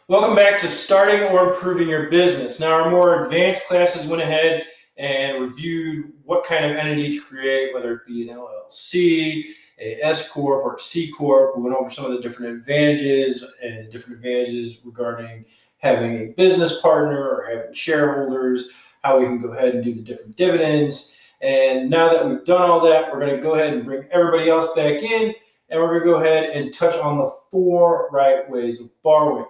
Welcome back to Starting or Improving Your Business. Now, our more advanced classes went ahead and reviewed what kind of entity to create, whether it be an LLC, a S Corp, or a C Corp. We went over some of the different advantages regarding having a business partner or having shareholders, how we can go ahead and do the different dividends. And now that we've done all that, we're going to go ahead and bring everybody else back in, and we're going to go ahead and touch on the 4 right ways of borrowing.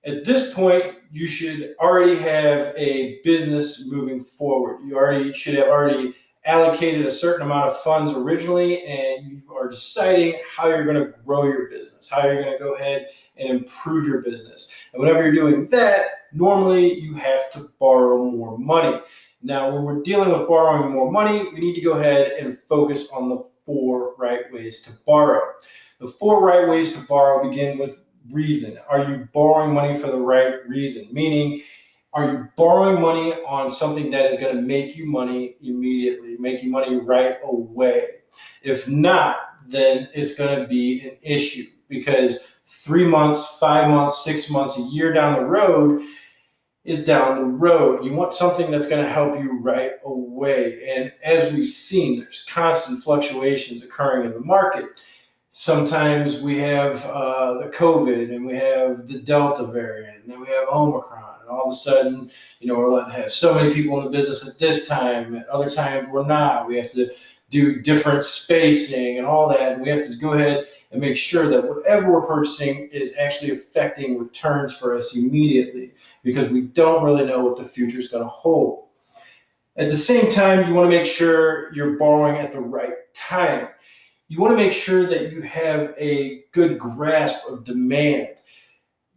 At this point, you should already have a business moving forward. You should have already allocated a certain amount of funds originally, and you are deciding how you're going to grow your business, how you're going to go ahead and improve your business. And whenever you're doing that, normally you have to borrow more money. Now, when we're dealing with borrowing more money, we need to go ahead and focus on the 4 right ways to borrow. The 4 right ways to borrow begin with reason. Are you borrowing money for the right reason? Meaning, are you borrowing money on something that is going to make you money immediately, make you money right away? If not, then it's going to be an issue, because 3 months, 5 months, 6 months, a year down the road is down the road. You want something that's going to help you right away. And as we've seen, there's constant fluctuations occurring in the market. Sometimes we have the COVID, and we have the Delta variant, and then we have Omicron, and all of a sudden, we're allowed to have so many people in the business at this time. At other times, we're not. We have to do different spacing and all that, and we have to go ahead and make sure that whatever we're purchasing is actually affecting returns for us immediately, because we don't really know what the future is going to hold. At the same time, you want to make sure you're borrowing at the right time. You want to make sure that you have a good grasp of demand.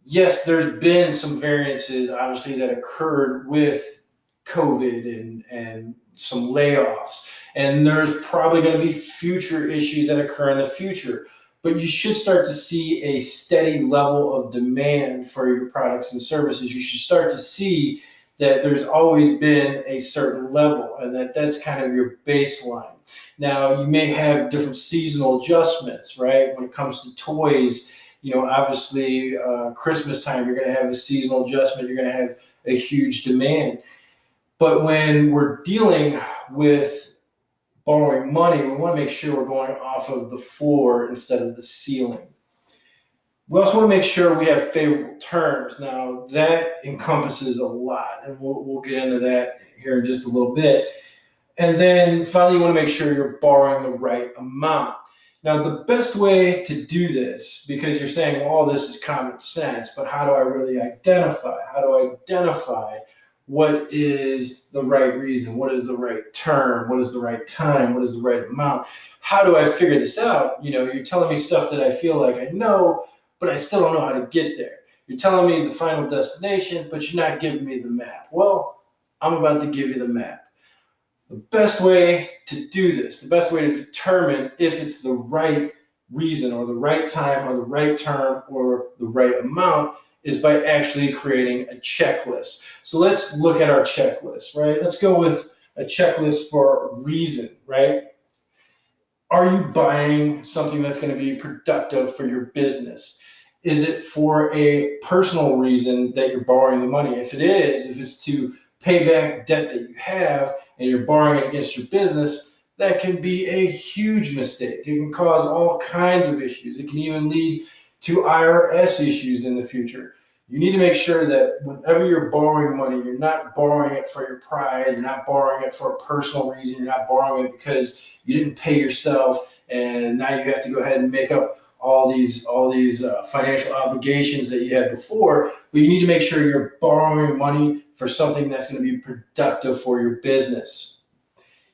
Yes, there's been some variances, obviously, that occurred with COVID and some layoffs. And there's probably going to be future issues that occur in the future. But you should start to see a steady level of demand for your products and services. You should start to see that there's always been a certain level, and that's kind of your baseline. Now, you may have different seasonal adjustments, right? When it comes to toys, obviously Christmas time, you're going to have a seasonal adjustment. You're going to have a huge demand. But when we're dealing with borrowing money, we want to make sure we're going off of the floor instead of the ceiling. We also want to make sure we have favorable terms. Now, that encompasses a lot, and we'll get into that here in just a little bit. And then finally, you want to make sure you're borrowing the right amount. Now, the best way to do this, because you're saying, well, all this is common sense, but how do I really identify? How do I identify what is the right reason? What is the right term? What is the right time? What is the right amount? How do I figure this out? You're telling me stuff that I feel like I know, but I still don't know how to get there. You're telling me the final destination, but you're not giving me the map. Well, I'm about to give you the map. The best way to do this, the best way to determine if it's the right reason or the right time or the right term or the right amount, is by actually creating a checklist. So let's look at our checklist, right? Let's go with a checklist for reason, right? Are you buying something that's going to be productive for your business? Is it for a personal reason that you're borrowing the money? If it is, if it's to pay back debt that you have and you're borrowing it against your business, that can be a huge mistake. It can cause all kinds of issues. It can even lead to IRS issues in the future. You need to make sure that whenever you're borrowing money, you're not borrowing it for your pride, you're not borrowing it for a personal reason, you're not borrowing it because you didn't pay yourself and now you have to go ahead and make up all these financial obligations that you had before. But you need to make sure you're borrowing money for something that's going to be productive for your business.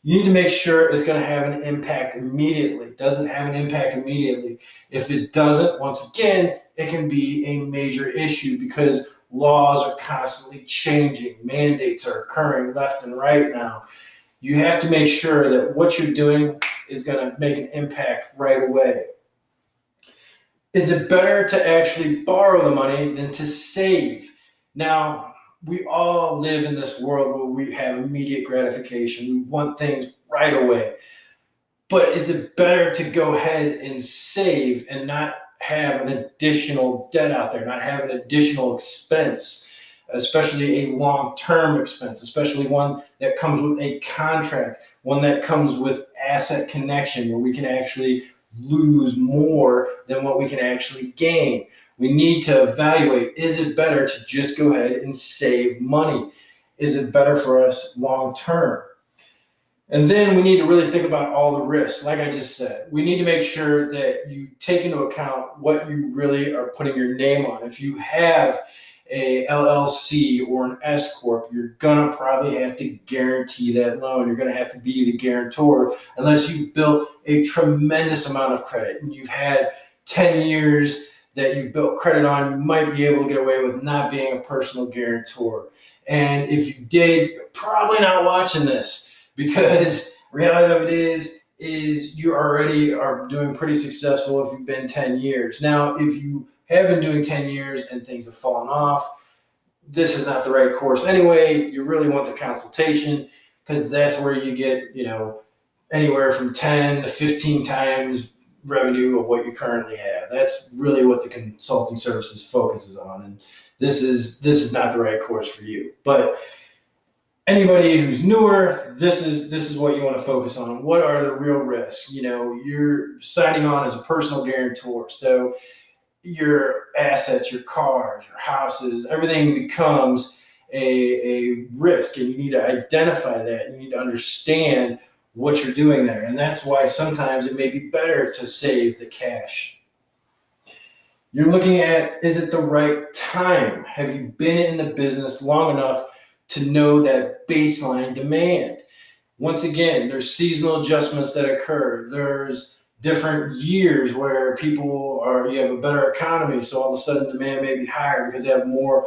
You need to make sure it's going to have an impact immediately. Does it have an impact immediately? If it doesn't, once again, it can be a major issue, because laws are constantly changing. Mandates are occurring left and right now. You have to make sure that what you're doing is going to make an impact right away. Is it better to actually borrow the money than to save? Now, we all live in this world where we have immediate gratification. We want things right away. But is it better to go ahead and save and not have an additional debt out there, not have an additional expense, especially a long-term expense, especially one that comes with a contract, one that comes with asset connection where we can actually lose more than what we can actually gain. We need to evaluate, is it better to just go ahead and save money? Is it better for us long term? And then we need to really think about all the risks. Like I just said, we need to make sure that you take into account what you really are putting your name on. If you have a LLC or an S corp, you're gonna probably have to guarantee that loan. You're gonna have to be the guarantor unless you've built a tremendous amount of credit and you've had 10 years that you've built credit on. You might be able to get away with not being a personal guarantor. And if you did, you're probably not watching this, because reality of it is you already are doing pretty successful if you've been 10 years. Now, if you have been doing 10 years and things have fallen off, this is not the right course anyway. You really want the consultation, because that's where you get, anywhere from 10 to 15 times revenue of what you currently have. That's really what the consulting services focuses on. And this is not the right course for you. But anybody who's newer, this is what you want to focus on. What are the real risks? You're signing on as a personal guarantor. So your assets, your cars, your houses, everything becomes a risk, and you need to identify that. You need to understand what you're doing there. And that's why sometimes it may be better to save the cash. You're looking at, is it the right time? Have you been in the business long enough to know that baseline demand? Once again, there's seasonal adjustments that occur. There's different years where you have a better economy, so all of a sudden demand may be higher because they have more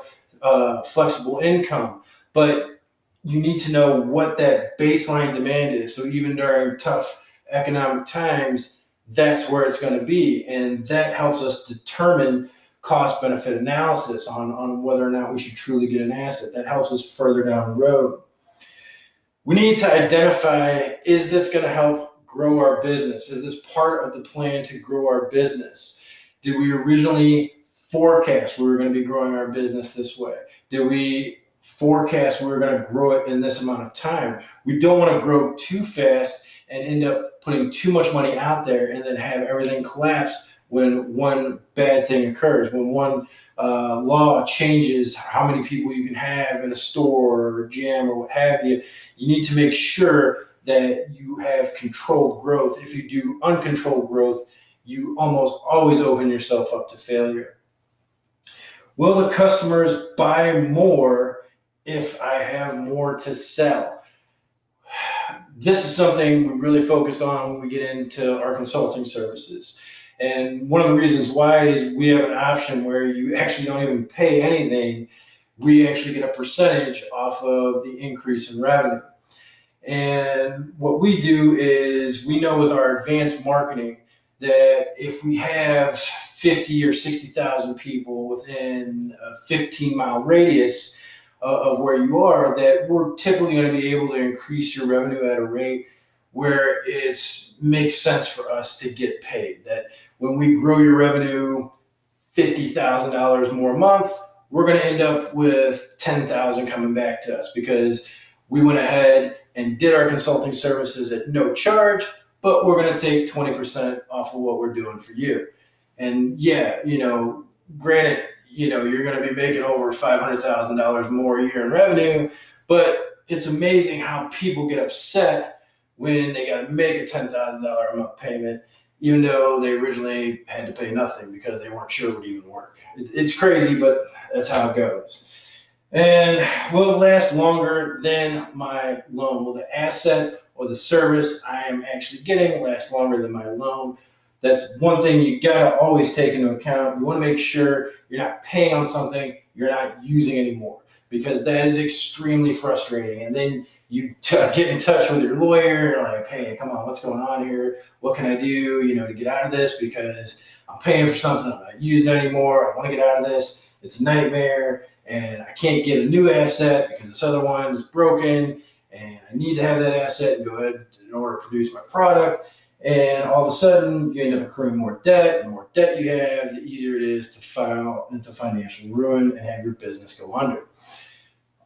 flexible income. But you need to know what that baseline demand is. So even during tough economic times, that's where it's going to be. And that helps us determine cost benefit analysis on whether or not we should truly get an asset. That helps us further down the road. We need to identify, is this going to help grow our business? Is this part of the plan to grow our business? Did we originally forecast we were going to be growing our business this way? Did we forecast we were going to grow it in this amount of time? We don't want to grow too fast and end up putting too much money out there and then have everything collapse when one bad thing occurs, when one law changes how many people you can have in a store or a gym or what have you. You need to make sure that you have controlled growth. If you do uncontrolled growth, you almost always open yourself up to failure. Will the customers buy more if I have more to sell? This is something we really focus on when we get into our consulting services. And one of the reasons why is we have an option where you actually don't even pay anything. We actually get a percentage off of the increase in revenue. And what we do is we know with our advanced marketing that if we have 50 or 60,000 people within a 15-mile radius of where you are, that we're typically going to be able to increase your revenue at a rate where it makes sense for us to get paid. That when we grow your revenue $50,000 more a month, we're going to end up with $10,000 coming back to us because we went ahead and did our consulting services at no charge, but we're going to take 20% off of what we're doing for you. And yeah, granted, you're going to be making over $500,000 more a year in revenue, but it's amazing how people get upset when they got to make a $10,000 a month payment, even though they originally had to pay nothing because they weren't sure it would even work. It's crazy, but that's how it goes. And will it last longer than my loan? Will the asset or the service I am actually getting last longer than my loan? That's one thing you gotta always take into account. You wanna make sure you're not paying on something you're not using anymore, because that is extremely frustrating. And then you get in touch with your lawyer, and like, hey, come on, what's going on here? What can I do, to get out of this? Because I'm paying for something I'm not using it anymore. I wanna get out of this. It's a nightmare, and I can't get a new asset because this other one is broken, and I need to have that asset and go ahead in order to produce my product. And all of a sudden, you end up accruing more debt. The more debt you have, the easier it is to fall into financial ruin and have your business go under.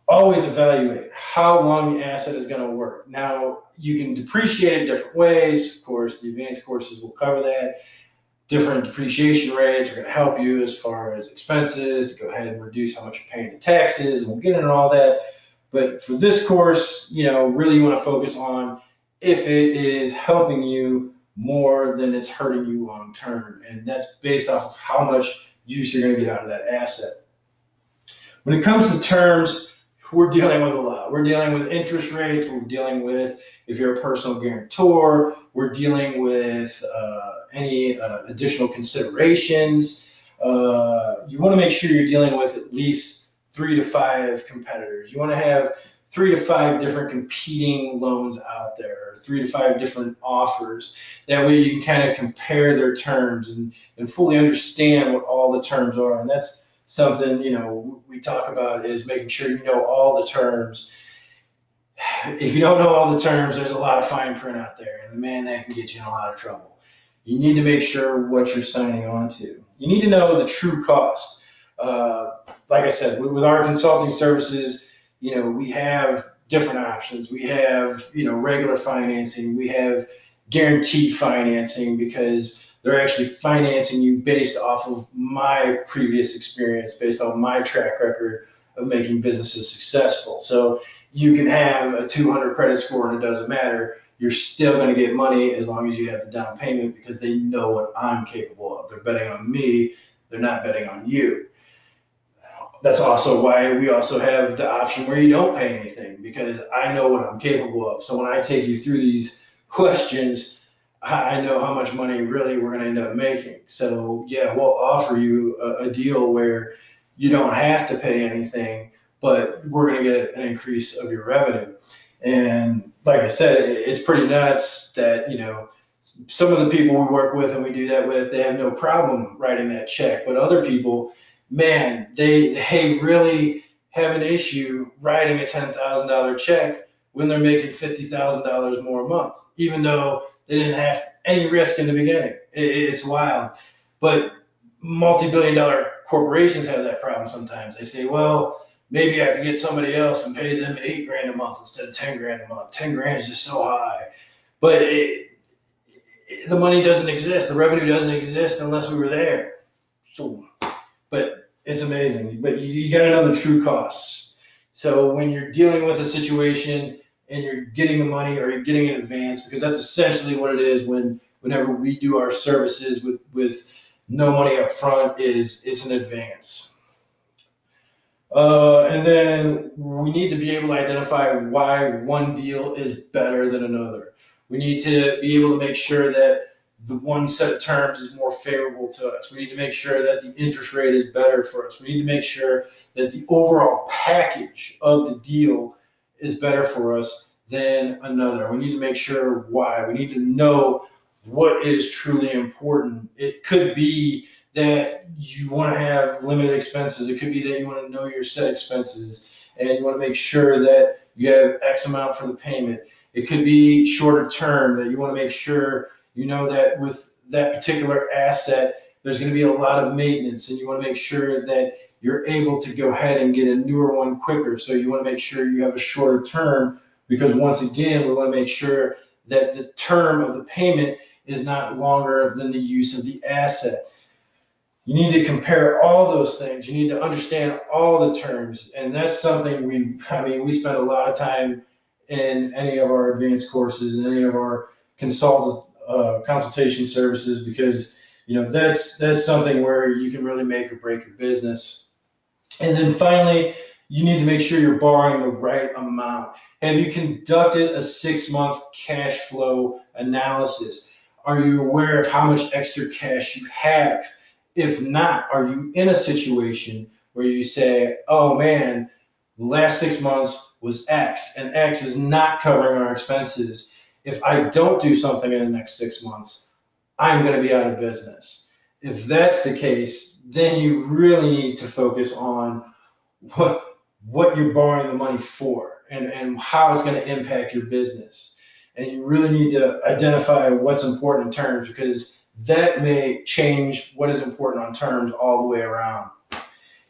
Always evaluate how long the asset is going to work. Now, you can depreciate it different ways. Of course, the advanced courses will cover that. Different depreciation rates are going to help you as far as expenses, to go ahead and reduce how much you're paying in taxes, and we'll get into all that. But for this course, really you want to focus on if it is helping you more than it's hurting you long term. And that's based off of how much use you're going to get out of that asset. When it comes to terms, we're dealing with a lot. We're dealing with interest rates. We're dealing with, if you're a personal guarantor, we're dealing with any additional considerations. You want to make sure you're dealing with at least 3 to 5 competitors. You want to have 3 to 5 different competing loans out there, or 3 to 5 different offers. That way you can kind of compare their terms and fully understand what all the terms are. And that's something, we talk about, is making sure you know all the terms. If you don't know all the terms, there's a lot of fine print out there, and man, that can get you in a lot of trouble. You need to make sure what you're signing on to. You need to know the true cost. Like I said, with our consulting services, we have different options. We have, regular financing. We have guaranteed financing, because they're actually financing you based off of my previous experience, based on my track record of making businesses successful. So you can have a 200 credit score and it doesn't matter. You're still going to get money as long as you have the down payment, because they know what I'm capable of. They're betting on me. They're not betting on you. That's also why we also have the option where you don't pay anything, because I know what I'm capable of. So when I take you through these questions, I know how much money really we're going to end up making. So yeah, we'll offer you a deal where you don't have to pay anything, but we're going to get an increase of your revenue. And like I said, it's pretty nuts that, some of the people we work with and we do that with, they have no problem writing that check. But other people, man, they really have an issue writing a $10,000 check when they're making $50,000 more a month, even though they didn't have any risk in the beginning. It's wild. But multi-billion-dollar corporations have that problem sometimes. They say, well, maybe I could get somebody else and pay them $8,000 a month instead of $10,000 a month. $10,000 is just so high. But the money doesn't exist. The revenue doesn't exist unless we were there. So, but it's amazing. But you got to know the true costs. So when you're dealing with a situation and you're getting the money, or you're getting an advance, because that's essentially what it is whenever we do our services with no money up front, it's an advance. And then we need to be able to identify why one deal is better than another. We need to be able to make sure that the one set of terms is more favorable to us. We need to make sure that the interest rate is better for us. We need to make sure that the overall package of the deal is better for us than another. We need to make sure why. We need to know what is truly important. It could be that you want to have limited expenses. It could be that you want to know your set expenses and you want to make sure that you have X amount for the payment. It could be shorter term, that you want to make sure you know that with that particular asset, there's going to be a lot of maintenance, and you want to make sure that you're able to go ahead and get a newer one quicker. So you want to make sure you have a shorter term, because once again, we want to make sure that the term of the payment is not longer than the use of the asset. You need to compare all those things. You need to understand all the terms. And that's something we spend a lot of time in any of our advanced courses and any of our consultation services, because that's something where you can really make or break your business. And then finally, you need to make sure you're borrowing the right amount. Have you conducted a 6-month cash flow analysis? Are you aware of how much extra cash you have? If not, are you in a situation where you say, oh man, the last 6 months was X, and X is not covering our expenses. If I don't do something in the next 6 months, I'm going to be out of business. If that's the case, then you really need to focus on what you're borrowing the money for, and how it's going to impact your business. and you really need to identify what's important in terms, because that may change what is important on terms all the way around.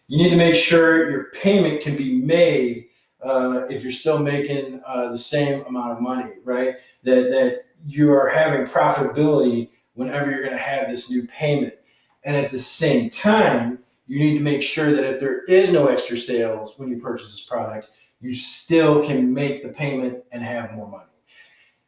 You need to make sure your payment can be made if you're still making the same amount of money, right? That you are having profitability whenever you're going to have this new payment. And at the same time, you need to make sure that if there is no extra sales when you purchase this product, you still can make the payment and have more money.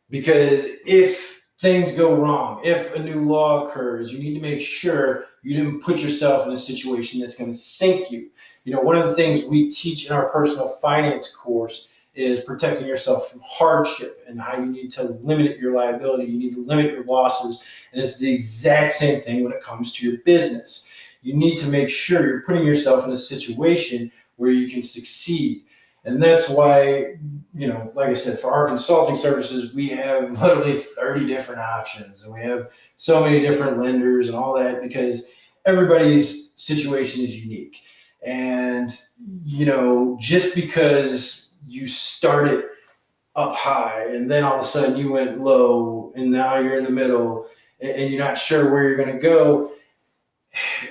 Because if things go wrong, if a new law occurs, you need to make sure you didn't put yourself in a situation that's going to sink you. You know, one of the things we teach in our personal finance course is protecting yourself from hardship and how you need to limit your liability. You need to limit your losses. And it's the exact same thing when it comes to your business. You need to make sure you're putting yourself in a situation where you can succeed. And that's why, you know, like I said, for our consulting services, we have literally 30 different options, and we have so many different lenders and all that, because everybody's situation is unique. And, you know, just because you started up high and then all of a sudden you went low and now you're in the middle and you're not sure where you're going to go,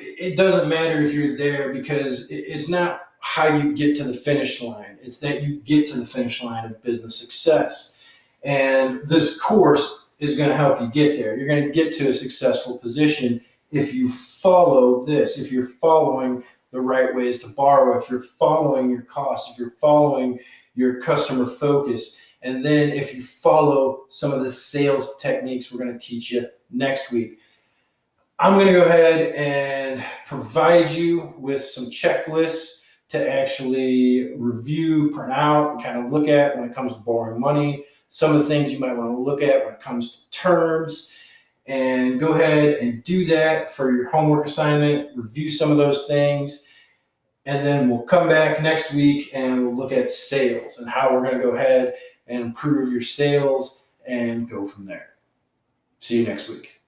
it doesn't matter if you're there, because it's not how you get to the finish line. It's that you get to the finish line of business success. And this course is going to help you get there. You're going to get to a successful position if you follow this, if you're following the right ways to borrow, if you're following your costs, if you're following your customer focus, and then if you follow some of the sales techniques we're going to teach you next week. I'm going to go ahead and provide you with some checklists to actually review, print out, and kind of look at when it comes to borrowing money. Some of the things you might want to look at when it comes to terms, and go ahead and do that for your homework assignment. Review some of those things, and then we'll come back next week and we'll look at sales and how we're going to go ahead and improve your sales and go from there. See you next week.